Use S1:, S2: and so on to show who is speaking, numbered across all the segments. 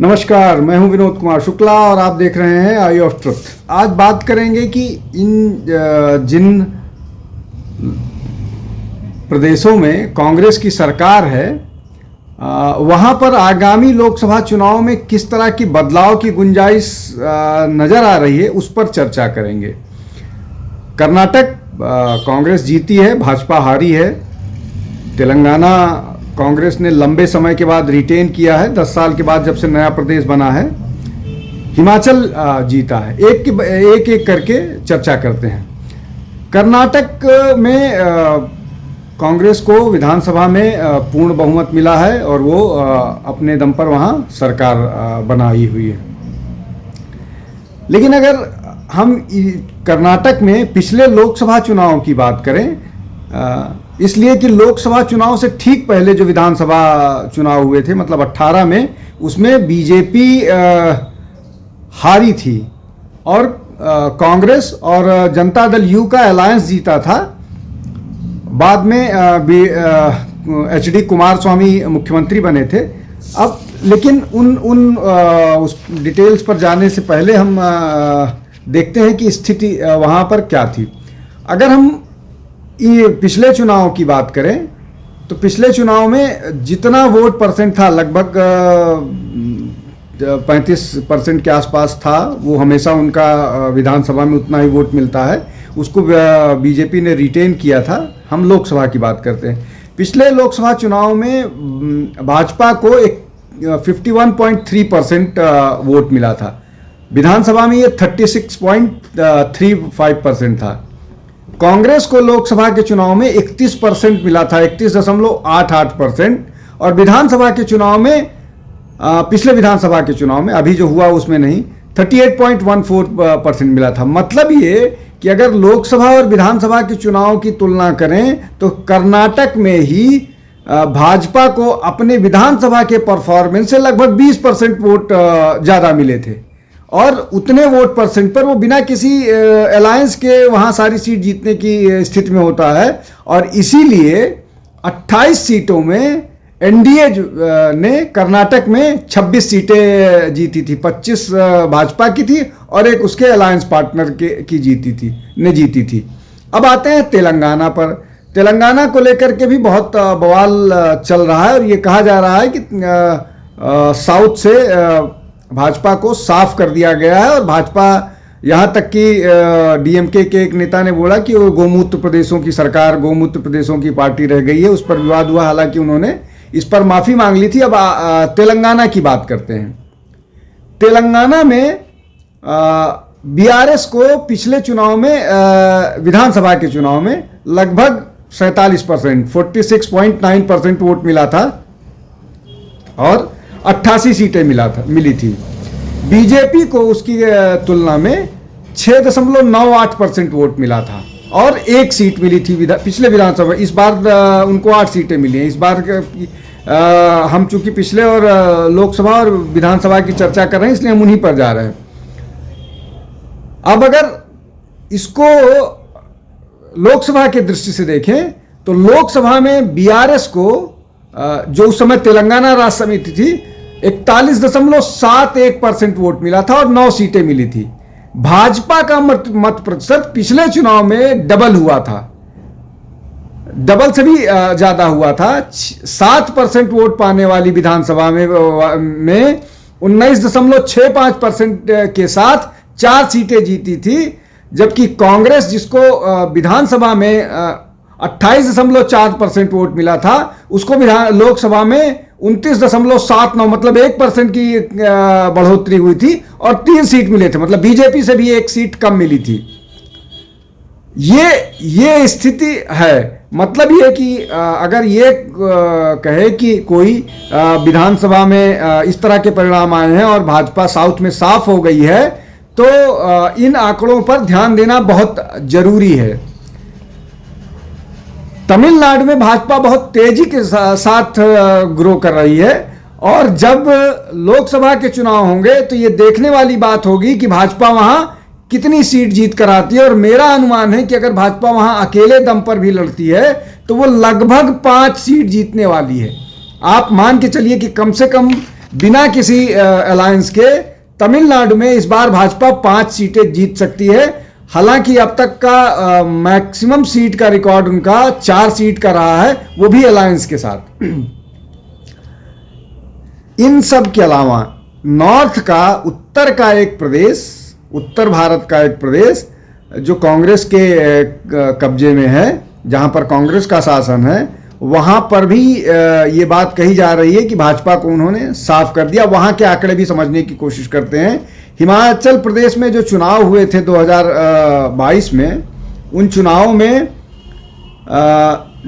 S1: नमस्कार, मैं हूं विनोद कुमार शुक्ला और आप देख रहे हैं आई ऑफ ट्रुथ। आज बात करेंगे कि जिन प्रदेशों में कांग्रेस की सरकार है वहां पर आगामी लोकसभा चुनाव में किस तरह की बदलाव की गुंजाइश नज़र आ रही है, उस पर चर्चा करेंगे। कर्नाटक कांग्रेस जीती है, भाजपा हारी है। तेलंगाना कांग्रेस ने लंबे समय के बाद रिटेन किया है, 10 साल के बाद जब से नया प्रदेश बना है। हिमाचल जीता है। एक एक करके चर्चा करते हैं। कर्नाटक में कांग्रेस को विधानसभा में पूर्ण बहुमत मिला है और वो अपने दम पर वहाँ सरकार बनाई हुई है। लेकिन अगर हम कर्नाटक में पिछले लोकसभा चुनाव की बात करें, इसलिए कि लोकसभा चुनाव से ठीक पहले जो विधानसभा चुनाव हुए थे, मतलब 18 में, उसमें बीजेपी हारी थी और कांग्रेस और जनता दल यू का अलायंस जीता था। बाद में एचडी कुमारस्वामी मुख्यमंत्री बने थे। अब लेकिन उस डिटेल्स पर जाने से पहले हम देखते हैं कि स्थिति वहाँ पर क्या थी। अगर हम ये पिछले चुनाव की बात करें तो पिछले चुनाव में जितना वोट परसेंट था, लगभग 35% के आसपास था। वो हमेशा उनका विधानसभा में उतना ही वोट मिलता है, उसको बीजेपी ने रिटेन किया था। हम लोकसभा की बात करते हैं। पिछले लोकसभा चुनाव में भाजपा को एक 51.3% वोट मिला था। विधानसभा में ये 36.35% था। कांग्रेस को लोकसभा के चुनाव में 31% मिला था, 31.88%। और विधानसभा के चुनाव में पिछले विधानसभा के चुनाव में, अभी जो हुआ उसमें नहीं, 38.14% मिला था। मतलब ये कि अगर लोकसभा और विधानसभा के चुनाव की तुलना करें तो कर्नाटक में ही भाजपा को अपने विधानसभा के परफॉर्मेंस से लगभग 20% वोट ज़्यादा मिले थे। और उतने वोट परसेंट पर वो बिना किसी अलायंस के वहाँ सारी सीट जीतने की स्थिति में होता है। और इसीलिए 28 सीटों में एनडीए ने कर्नाटक में 26 सीटें जीती थी। 25 भाजपा की थी और एक उसके अलायंस पार्टनर की जीती थी। अब आते हैं तेलंगाना पर। तेलंगाना को लेकर के भी बहुत बवाल चल रहा है और ये कहा जा रहा है कि साउथ से भाजपा को साफ कर दिया गया है। और भाजपा, यहाँ तक कि डीएमके के एक नेता ने बोला कि वो गोमूत्र प्रदेशों की सरकार, गोमूत्र प्रदेशों की पार्टी रह गई है। उस पर विवाद हुआ, हालांकि उन्होंने इस पर माफ़ी मांग ली थी। अब तेलंगाना की बात करते हैं। तेलंगाना में बीआरएस को पिछले चुनाव में, विधानसभा के चुनाव में, लगभग 47%, 46.9% वोट मिला था और 88 सीटें मिली थी। बीजेपी को उसकी तुलना में 6.98% वोट मिला था और एक सीट मिली थी पिछले विधानसभा। इस बार उनको 8 सीटें मिली हैं। इस बार हम चूंकि पिछले और लोकसभा और विधानसभा की चर्चा कर रहे हैं, इसलिए हम उन्हीं पर जा रहे हैं। अब अगर इसको लोकसभा के दृष्टि से देखें तो लोकसभा में बीआरएस को, जो उस समय तेलंगाना राष्ट्र समिति थी, 41.71% वोट मिला था और 9 सीटें मिली थी। भाजपा का मत प्रतिशत पिछले चुनाव में डबल हुआ था, डबल से भी ज्यादा हुआ था। 7% वोट पाने वाली विधानसभा में 19.65% के साथ 4 सीटें जीती थी। जबकि कांग्रेस, जिसको विधानसभा में 28.49% वोट मिला था, उसको लोकसभा में 29.79, मतलब 1% की बढ़ोतरी हुई थी और 3 सीट मिले थे। मतलब बीजेपी से भी 1 सीट कम मिली थी। ये स्थिति है। मतलब ये कि अगर ये कहे कि कोई विधानसभा में इस तरह के परिणाम आए हैं और भाजपा साउथ में साफ हो गई है, तो इन आंकड़ों पर ध्यान देना बहुत जरूरी है। तमिलनाडु में भाजपा बहुत तेजी के साथ ग्रो कर रही है और जब लोकसभा के चुनाव होंगे तो ये देखने वाली बात होगी कि भाजपा वहां कितनी सीट जीत कर आती है। और मेरा अनुमान है कि अगर भाजपा वहां अकेले दम पर भी लड़ती है तो वो लगभग 5 सीट जीतने वाली है। आप मान के चलिए कि कम से कम बिना किसी अलायंस के तमिलनाडु में इस बार भाजपा 5 सीटें जीत सकती है। हालांकि अब तक का मैक्सिमम सीट का रिकॉर्ड उनका 4 सीट का रहा है, वो भी अलायंस के साथ। इन सब के अलावा नॉर्थ का, उत्तर का एक प्रदेश, उत्तर भारत का एक प्रदेश जो कांग्रेस के कब्जे में है, जहां पर कांग्रेस का शासन है, वहां पर भी ये बात कही जा रही है कि भाजपा को उन्होंने साफ कर दिया। वहां के आंकड़े भी समझने की कोशिश करते हैं। हिमाचल प्रदेश में जो चुनाव हुए थे 2022 में, उन चुनावों में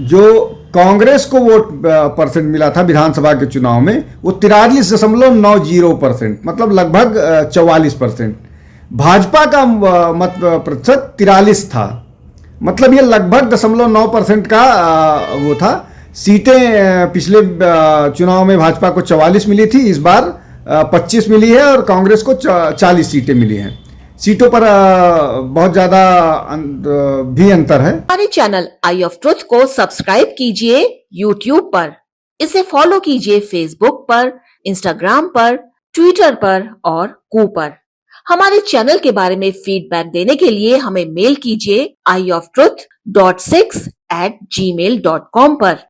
S1: जो कांग्रेस को वोट परसेंट मिला था विधानसभा के चुनाव में, वो 43.90%, मतलब लगभग 44%। भाजपा का मत प्रतिशत 43 था, मतलब ये लगभग 0.9% का वो था। सीटें पिछले चुनाव में भाजपा को 44 मिली थी, इस बार 25 मिली है और कांग्रेस को 40 सीटें मिली हैं। सीटों पर बहुत ज्यादा भी अंतर है।
S2: हमारे चैनल आई ऑफ ट्रुथ को सब्सक्राइब कीजिए YouTube पर, इसे फॉलो कीजिए Facebook पर, Instagram पर, Twitter पर और कू पर। हमारे चैनल के बारे में फीडबैक देने के लिए हमें मेल कीजिए ioftruth.6@gmail.com पर।